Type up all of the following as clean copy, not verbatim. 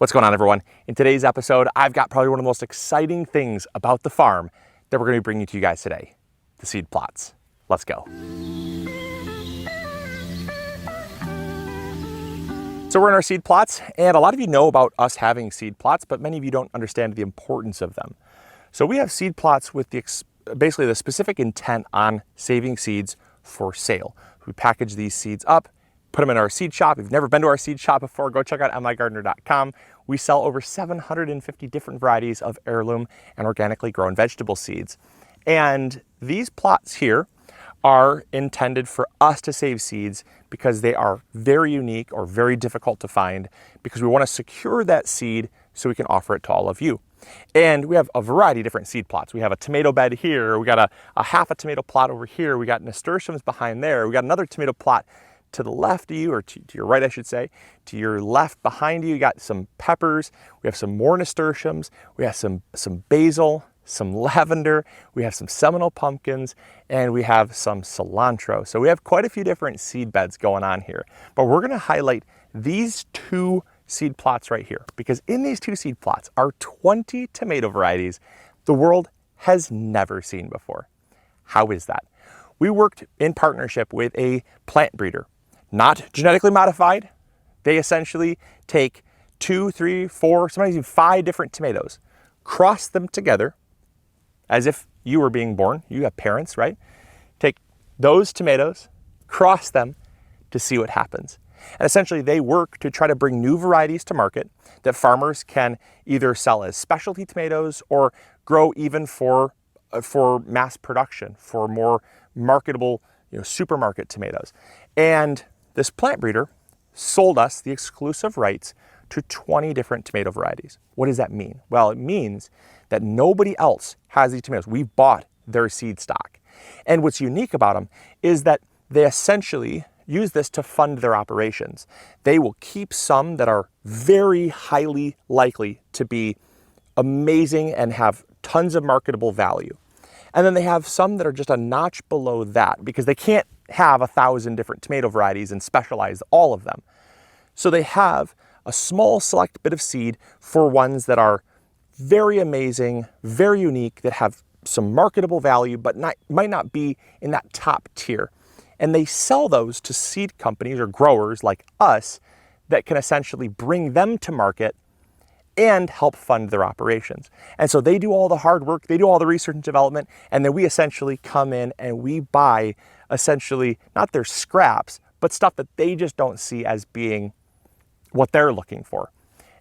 What's going on, everyone? In today's episode, I've got probably one of the most exciting things about the farm that we're going to be bringing to you guys today, the seed plots. Let's go. So we're in our seed plots, and a lot of you know about us having seed plots, but many of you don't understand the importance of them. So we have seed plots with basically the specific intent on saving seeds for sale. We package these seeds up, put them in our seed shop. If you've never been to our seed shop before, go check out migardener.com. We sell over 750 different varieties of heirloom and organically grown vegetable seeds. And these plots here are intended for us to save seeds because they are very unique or very difficult to find, because we want to secure that seed so we can offer it to all of you. And we have a variety of different seed plots. We have a tomato bed here. We got a half a tomato plot over here. We got nasturtiums behind there. We got another tomato plot to the left of you, or to your right, I should say. To your left behind you, you got some peppers. We have some more nasturtiums. We have some basil, some lavender. We have some Seminole pumpkins, and we have some cilantro. So we have quite a few different seed beds going on here. But we're gonna highlight these two seed plots right here, because in these two seed plots are 20 tomato varieties the world has never seen before. How is that? We worked in partnership with a plant breeder. Not genetically modified. They essentially take 2, 3, 4, sometimes even 5 different tomatoes, cross them together as if you were being born. You have parents, right? Take those tomatoes, cross them to see what happens. And essentially they work to try to bring new varieties to market that farmers can either sell as specialty tomatoes or grow even for mass production, for more marketable, supermarket tomatoes. And this plant breeder sold us the exclusive rights to 20 different tomato varieties. What does that mean? Well, it means that nobody else has these tomatoes. We bought their seed stock. And what's unique about them is that they essentially use this to fund their operations. They will keep some that are very highly likely to be amazing and have tons of marketable value. And then they have some that are just a notch below that, because they can't have 1,000 different tomato varieties and specialize all of them. So they have a small select bit of seed for ones that are very amazing, very unique, that have some marketable value, but might not be in that top tier. And they sell those to seed companies or growers like us that can essentially bring them to market and help fund their operations. And so they do all the hard work, they do all the research and development, and then we essentially come in and we buy essentially not their scraps, but stuff that they just don't see as being what they're looking for.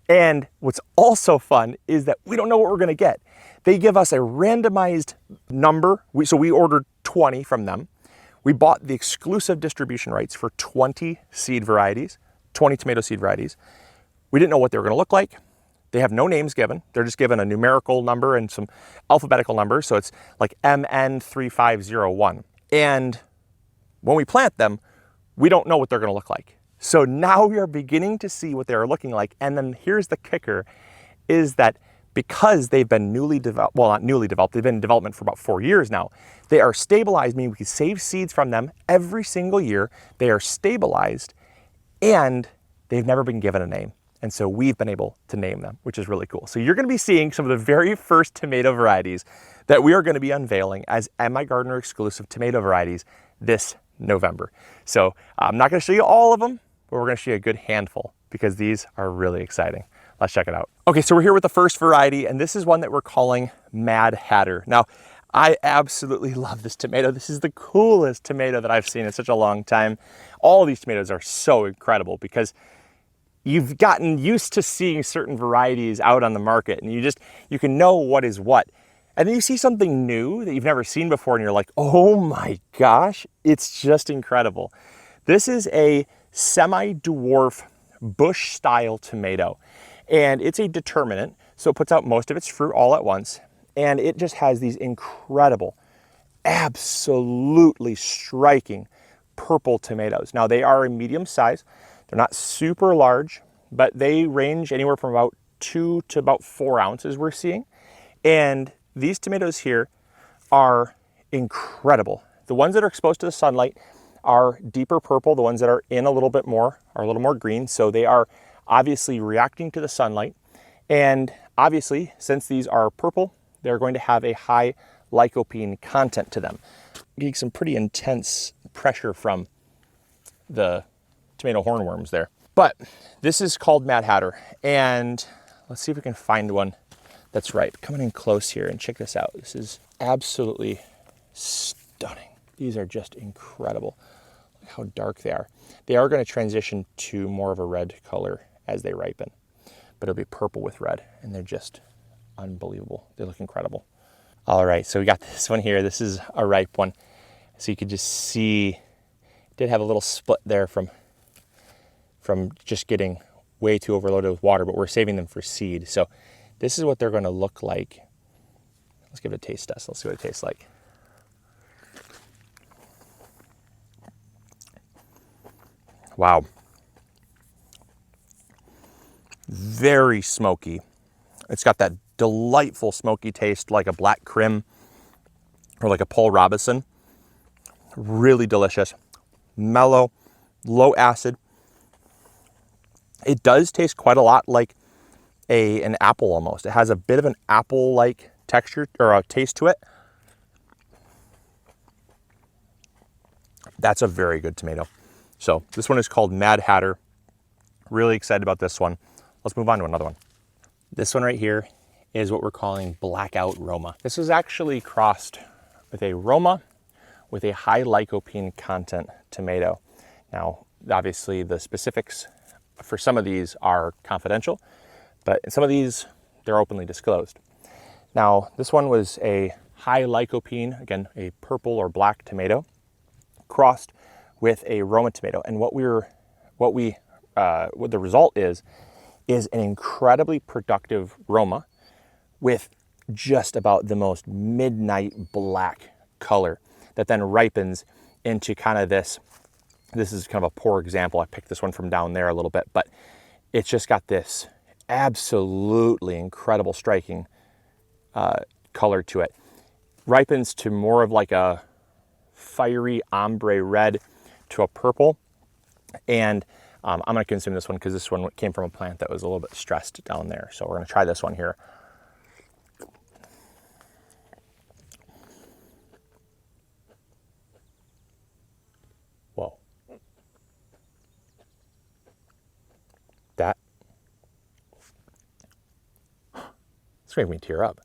And what's also fun is that we don't know what we're gonna get. They give us a randomized number. So we ordered 20 from them. We bought the exclusive distribution rights for 20 seed varieties, 20 tomato seed varieties. We didn't know what they were gonna look like. They have no names given. They're just given a numerical number and some alphabetical numbers. So it's like MN3501. And when we plant them, we don't know what they're gonna look like. So now we are beginning to see what they're looking like. And then here's the kicker, is that because they've been newly developed, well, not newly developed, they've been in development for about 4 years now. They are stabilized, meaning we can save seeds from them every single year. They are stabilized and they've never been given a name. And so we've been able to name them, which is really cool. So you're gonna be seeing some of the very first tomato varieties that we are gonna be unveiling as My Gardener exclusive tomato varieties this November. So I'm not gonna show you all of them, but we're gonna show you a good handful because these are really exciting. Let's check it out. Okay, so we're here with the first variety, and this is one that we're calling Madhatter. Now, I absolutely love this tomato. This is the coolest tomato that I've seen in such a long time. All of these tomatoes are so incredible because you've gotten used to seeing certain varieties out on the market, and you can know what is what. And then you see something new that you've never seen before, and you're like, oh my gosh, it's just incredible. This is a semi-dwarf bush-style tomato, and it's a determinate, so it puts out most of its fruit all at once, and it just has these incredible, absolutely striking purple tomatoes. Now, they are a medium size. They're not super large, but they range anywhere from about 2 to about 4 ounces we're seeing. And these tomatoes here are incredible. The ones that are exposed to the sunlight are deeper purple. The ones that are in a little bit more are a little more green. So they are obviously reacting to the sunlight. And obviously, since these are purple, they're going to have a high lycopene content to them. Getting some pretty intense pressure from the tomato hornworms there. But this is called Madhatter, and let's see if we can find one that's ripe. Coming in close here and check this out. This is absolutely stunning. These are just incredible. Look how dark they are. They are going to transition to more of a red color as they ripen, but it'll be purple with red, and they're just unbelievable. They look incredible. All right, so we got this one here. This is a ripe one. So you could just see, it did have a little split there from just getting way too overloaded with water, but we're saving them for seed. So this is what they're going to look like. Let's give it a taste test. Let's see what it tastes like. Wow. Very smoky. It's got that delightful smoky taste like a black Crim or like a Paul Robeson. Really delicious. Mellow, low acid. It does taste quite a lot like an apple almost. It has a bit of an apple-like texture or a taste to it. That's a very good tomato. So this one is called Madhatter. Really excited about this one. Let's move on to another one. This one right here is what we're calling Blackout Roma. This was actually crossed with a Roma with a high lycopene content tomato. Now, obviously the specifics for some of these are confidential, but in some of these, they're openly disclosed. Now, this one was a high lycopene, again, a purple or black tomato, crossed with a Roma tomato. And what the result is an incredibly productive Roma with just about the most midnight black color that then ripens into kind of this is kind of a poor example. I picked this one from down there a little bit, but it's just got this absolutely incredible striking color to it. Ripens to more of like a fiery ombre red to a purple. And I'm going to consume this one because this one came from a plant that was a little bit stressed down there. So we're going to try this one here. Whoa. It's making me tear up.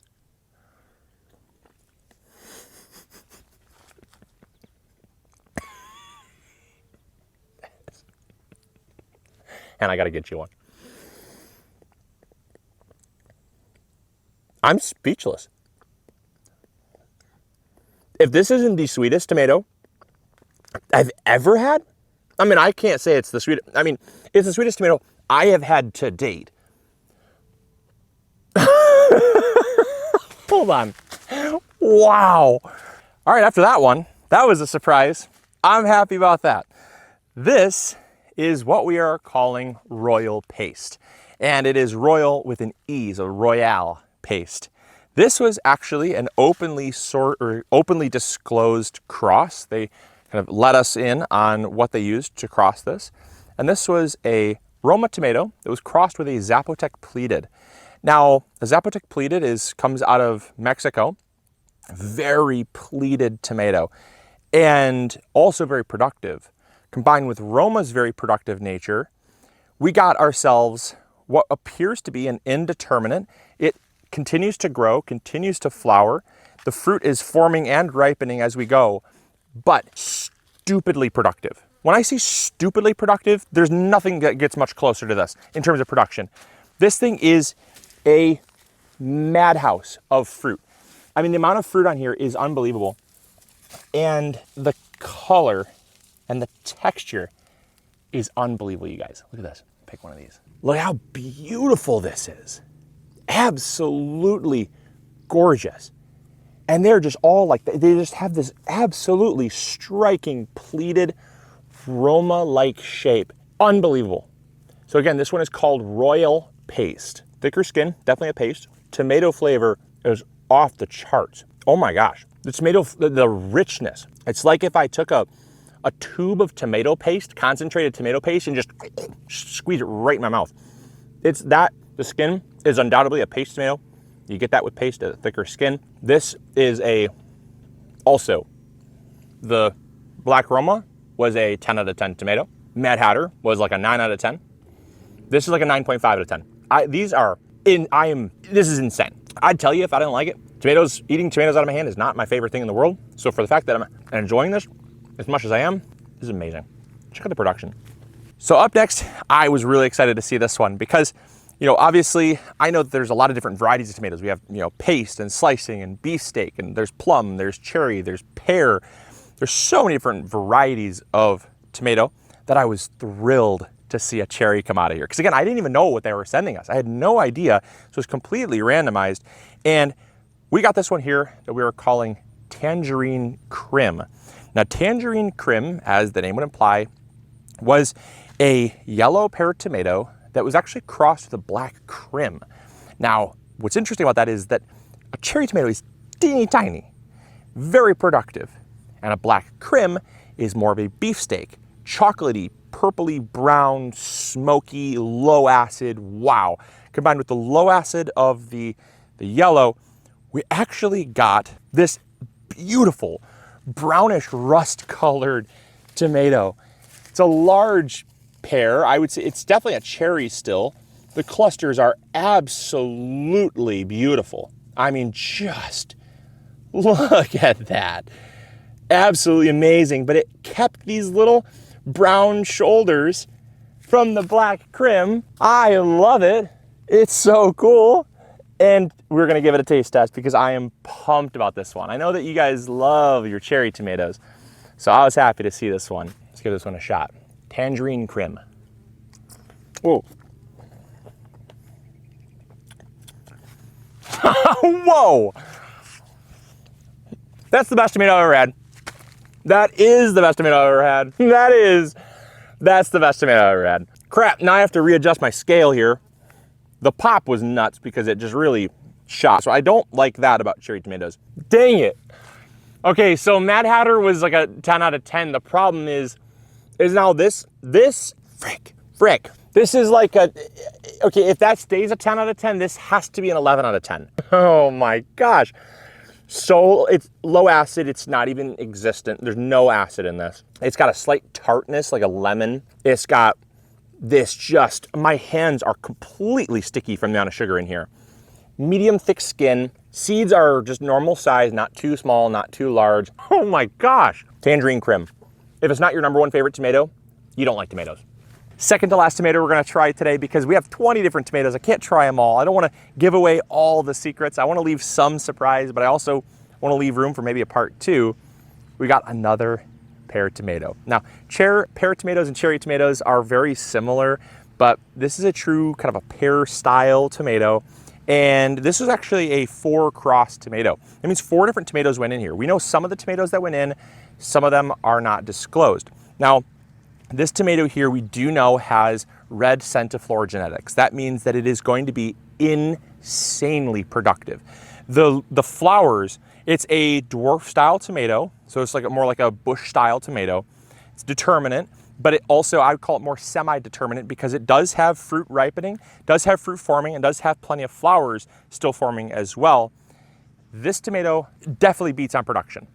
And I got to get you one. I'm speechless. If this isn't the sweetest tomato I've ever had, I mean, I can't say it's the sweetest. I mean, it's the sweetest tomato I have had to date. Hold on. Wow. All right, after that one, that was a surprise. I'm happy about that. This is what we are calling royal paste. And it is royal with an E, so royale paste. This was actually an openly disclosed cross. They kind of let us in on what they used to cross this. And this was a Roma tomato that was crossed with a Zapotec pleated. Now, a Zapotec pleated comes out of Mexico. Very pleated tomato and also very productive. Combined with Roma's very productive nature, we got ourselves what appears to be an indeterminate. It continues to grow, continues to flower. The fruit is forming and ripening as we go, but stupidly productive. When I say stupidly productive, there's nothing that gets much closer to this in terms of production. This thing is a madhouse of fruit. I mean, the amount of fruit on here is unbelievable. And the color and the texture is unbelievable, you guys. Look at this. Pick one of these. Look how beautiful this is. Absolutely gorgeous. And they're just all like, they just have this absolutely striking pleated Roma-like shape. Unbelievable. So again, this one is called Royal Paste. Thicker skin, definitely a paste. Tomato flavor is off the charts. Oh my gosh. The tomato, the richness. It's like if I took a tube of tomato paste, concentrated tomato paste, and just squeeze it right in my mouth. It's that, the skin is undoubtedly a paste tomato. You get that with paste, a thicker skin. This is also, the Black Roma was a 10 out of 10 tomato. Madhatter was like a 9 out of 10. This is like a 9.5 out of 10. This is insane. I'd tell you if I didn't like it. Eating tomatoes out of my hand is not my favorite thing in the world. So for the fact that I'm enjoying this as much as I am, this is amazing. Check out the production. So up next, I was really excited to see this one because, obviously I know that there's a lot of different varieties of tomatoes. We have, paste and slicing and beefsteak, and there's plum, there's cherry, there's pear. There's so many different varieties of tomato that I was thrilled to see a cherry come out of here. Because again, I didn't even know what they were sending us. I had no idea. So it was completely randomized. And we got this one here that we were calling Tangerine Crim. Now, Tangerine Crim, as the name would imply, was a yellow pear tomato that was actually crossed with a black Crim. Now, what's interesting about that is that a cherry tomato is teeny tiny, very productive. And a black Crim is more of a beefsteak, chocolatey, purpley brown, smoky, low acid. Wow. Combined with the low acid of the yellow, we actually got this beautiful brownish rust colored tomato. It's a large pear. I would say it's definitely a cherry still. The clusters are absolutely beautiful. I mean, just look at that. Absolutely amazing. But it kept these little brown shoulders from the black Crim. I love it. It's so cool. And we're going to give it a taste test because I am pumped about this one. I know that you guys love your cherry tomatoes, so I was happy to see this one. Let's give this one a shot. Tangerine Crim. Whoa. Whoa. That's the best tomato I've ever had. That is the best tomato I've ever had. That's the best tomato I've ever had. Crap, now I have to readjust my scale here. The pop was nuts because it just really shot. So I don't like that about cherry tomatoes. Dang it. Okay, so Madhatter was like a 10 out of 10. The problem is now this, frick. This is like okay, if that stays a 10 out of 10, this has to be an 11 out of 10. Oh my gosh. So it's low acid, it's not even existent. There's no acid in this. It's got a slight tartness, like a lemon. It's got my hands are completely sticky from the amount of sugar in here. Medium thick skin. Seeds are just normal size, not too small, not too large. Oh my gosh. Tangerine Crim. If it's not your number one favorite tomato, you don't like tomatoes. Second to last tomato we're gonna try today because we have 20 different tomatoes. I can't try them all. I don't wanna give away all the secrets. I wanna leave some surprise, but I also wanna leave room for maybe a part 2. We got another pear tomato. Now, pear tomatoes and cherry tomatoes are very similar, but this is a true kind of a pear style tomato. And this is actually a 4-cross tomato. That means 4 different tomatoes went in here. We know some of the tomatoes that went in, some of them are not disclosed. Now, this tomato here we do know has red centiflora genetics. That means that it is going to be insanely productive. The flowers, it's a dwarf style tomato, so it's like more like a bush style tomato. It's determinate, but it also, I would call it more semi-determinate because it does have fruit ripening, does have fruit forming, and does have plenty of flowers still forming as well. This tomato definitely beats on production.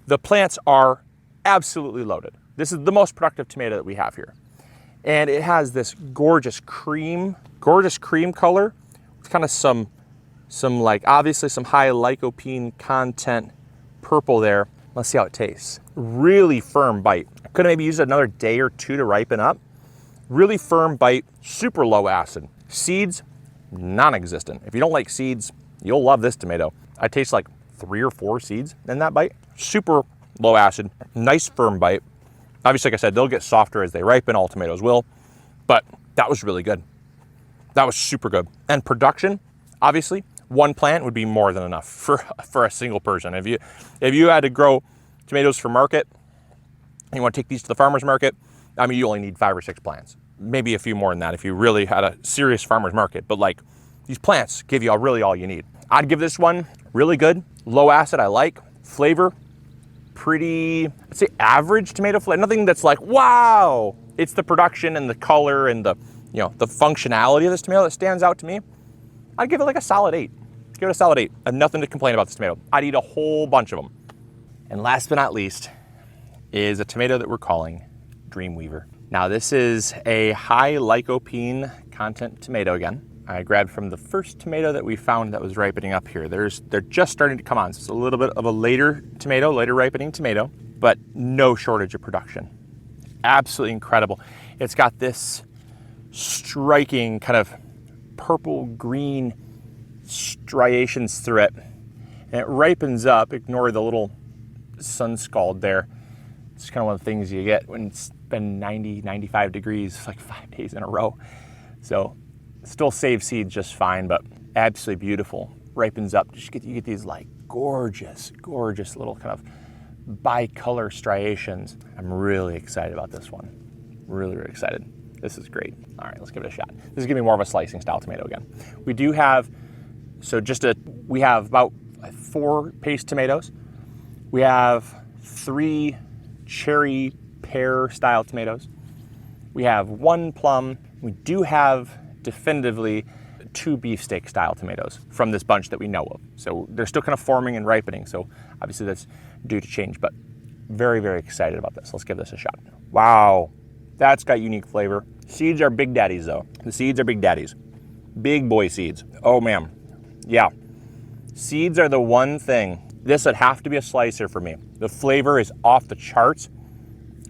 The plants are absolutely loaded. This is the most productive tomato that we have here. And it has this gorgeous cream color with kind of some like, obviously some high lycopene content purple there. Let's see how it tastes. Really firm bite. I could have maybe used another day or 2 to ripen up. Really firm bite, super low acid. Seeds, non-existent. If you don't like seeds, you'll love this tomato. I taste like 3 or 4 seeds in that bite. Super low acid, nice firm bite. Obviously, like I said, they'll get softer as they ripen, all tomatoes will, but that was really good. That was super good. And production, obviously, 1 plant would be more than enough for a single person. If you had to grow tomatoes for market, and you want to take these to the farmer's market, I mean, you only need 5 or 6 plants. Maybe a few more than that if you really had a serious farmer's market. But like, these plants give you really all you need. I'd give this one really good. Low acid, I like. Flavor, pretty, I'd say average tomato flavor. Nothing that's like, wow. It's the production and the color and the you know, the functionality of this tomato that stands out to me, I'd give it like a solid 8. Give it a solid 8. I have nothing to complain about this tomato. I'd eat a whole bunch of them. And last but not least is a tomato that we're calling Dreamweaver. Now this is a high lycopene content tomato again. I grabbed from the first tomato that we found that was ripening up here. They're just starting to come on. So it's a little bit of a later tomato, later ripening tomato, but no shortage of production. Absolutely incredible. It's got this striking kind of purple green striations through it, and it ripens up. Ignore the little sun scald there. It's kind of one of the things you get when it's been 90, 95 degrees like 5 days in a row. So still save seeds just fine, but absolutely beautiful. Ripens up. You get these like gorgeous, gorgeous little kind of bicolor striations. I'm really excited about this one. Really, really excited. This is great. All right, let's give it a shot. This is gonna be more of a slicing style tomato again. We do have, we have about 4 paste tomatoes. We have 3 cherry pear style tomatoes. We have 1 plum. We do have definitively 2 beefsteak style tomatoes from this bunch that we know of. So they're still kind of forming and ripening. So obviously that's due to change, but very, very excited about this. Let's give this a shot. Wow, that's got unique flavor. Seeds are big daddies though. The seeds are big daddies. Big boy seeds. Oh man, yeah. Seeds are the one thing. This would have to be a slicer for me. The flavor is off the charts,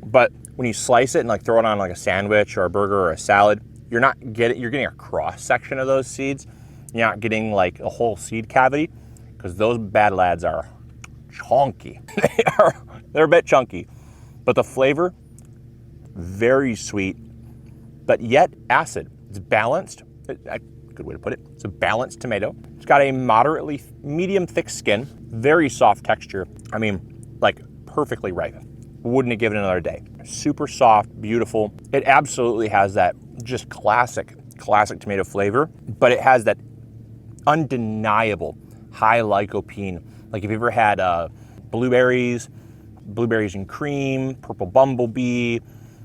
but when you slice it and like throw it on like a sandwich or a burger or a salad, you're getting a cross section of those seeds. You're not getting like a whole seed cavity, because those bad lads are chunky. They're a bit chunky, but the flavor, very sweet, but yet acid. It's balanced. Good way to put it. It's a balanced tomato. It's got a moderately medium thick skin, very soft texture. I mean, like perfectly ripe. Wouldn't have given it another day. Super soft, beautiful. It absolutely has that just classic tomato flavor, but it has that undeniable high lycopene. Like if you ever had blueberries and cream, purple bumblebee,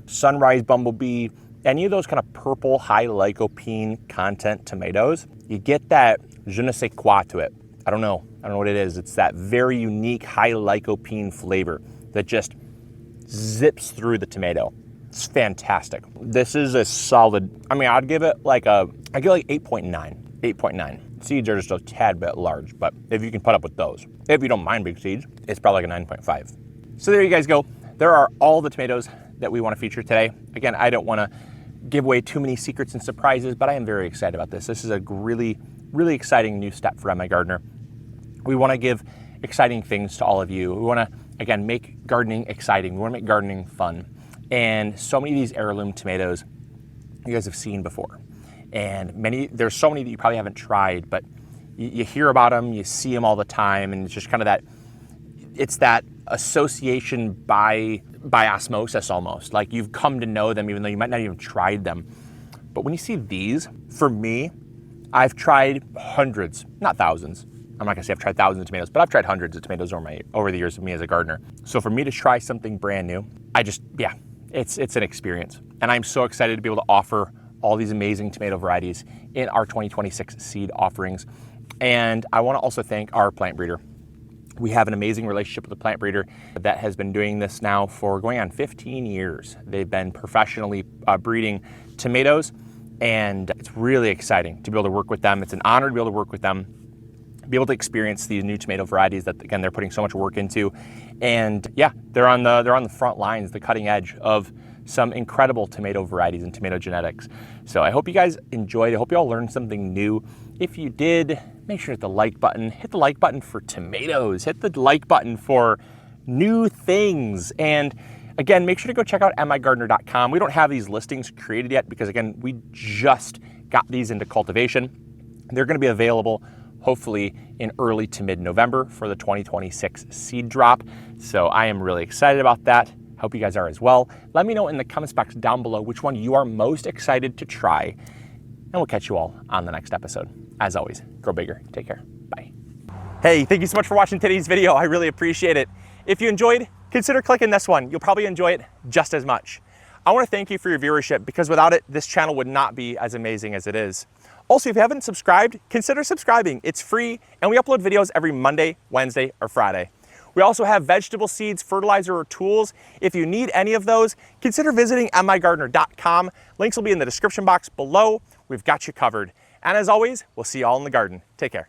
sunrise bumblebee, any of those kind of purple high lycopene content tomatoes, you get that je ne sais quoi to it. I don't know what it is. It's that very unique high lycopene flavor that just zips through the tomato. It's fantastic. This is a solid, I mean, I'd give it like 8.9. 8.9. Seeds are just a tad bit large, but if you can put up with those, if you don't mind big seeds, it's probably like a 9.5. So there you guys go. There are all the tomatoes that we want to feature today. Again, I don't want to give away too many secrets and surprises, but I am very excited about this. This is a really, really exciting new step for MI Gardener. We want to give exciting things to all of you. We want to, again, make gardening exciting. We want to make gardening fun. And so many of these heirloom tomatoes you guys have seen before. And there's so many that you probably haven't tried, but you hear about them, you see them all the time, and it's just kind of it's that association by osmosis almost. Like you've come to know them even though you might not even tried them. But when you see these, for me, I've tried hundreds, not thousands. I'm not gonna say I've tried thousands of tomatoes, but I've tried hundreds of tomatoes over the years of me as a gardener. So for me to try something brand new, it's an experience. And I'm so excited to be able to offer all these amazing tomato varieties in our 2026 seed offerings. And I wanna also thank our plant breeder. We have an amazing relationship with a plant breeder that has been doing this now for going on 15 years. They've been professionally breeding tomatoes, and it's really exciting to be able to work with them. It's an honor to be able to work with them, be able to experience these new tomato varieties that, again, they're putting so much work into. And yeah, they're on the front lines, the cutting edge of some incredible tomato varieties and tomato genetics. So I hope you guys enjoyed. I hope you all learned something new. If you did, make sure to hit the like button. Hit the like button for tomatoes. Hit the like button for new things. And again, make sure to go check out migardener.com. We don't have these listings created yet because, again, we just got these into cultivation. They're going to be available hopefully in early to mid-November for the 2026 seed drop. So I am really excited about that. Hope you guys are as well. Let me know in the comments box down below which one you are most excited to try, and we'll catch you all on the next episode. As always, grow bigger. Take care. Bye. Hey, thank you so much for watching today's video. I really appreciate it. If you enjoyed, consider clicking this one. You'll probably enjoy it just as much. I want to thank you for your viewership, because without it, this channel would not be as amazing as it is. Also, if you haven't subscribed, consider subscribing. It's free, and we upload videos every Monday, Wednesday, or Friday. We also have vegetable seeds, fertilizer, or tools. If you need any of those, consider visiting mygardener.com. Links will be in the description box below. We've got you covered. And as always, we'll see you all in the garden. Take care.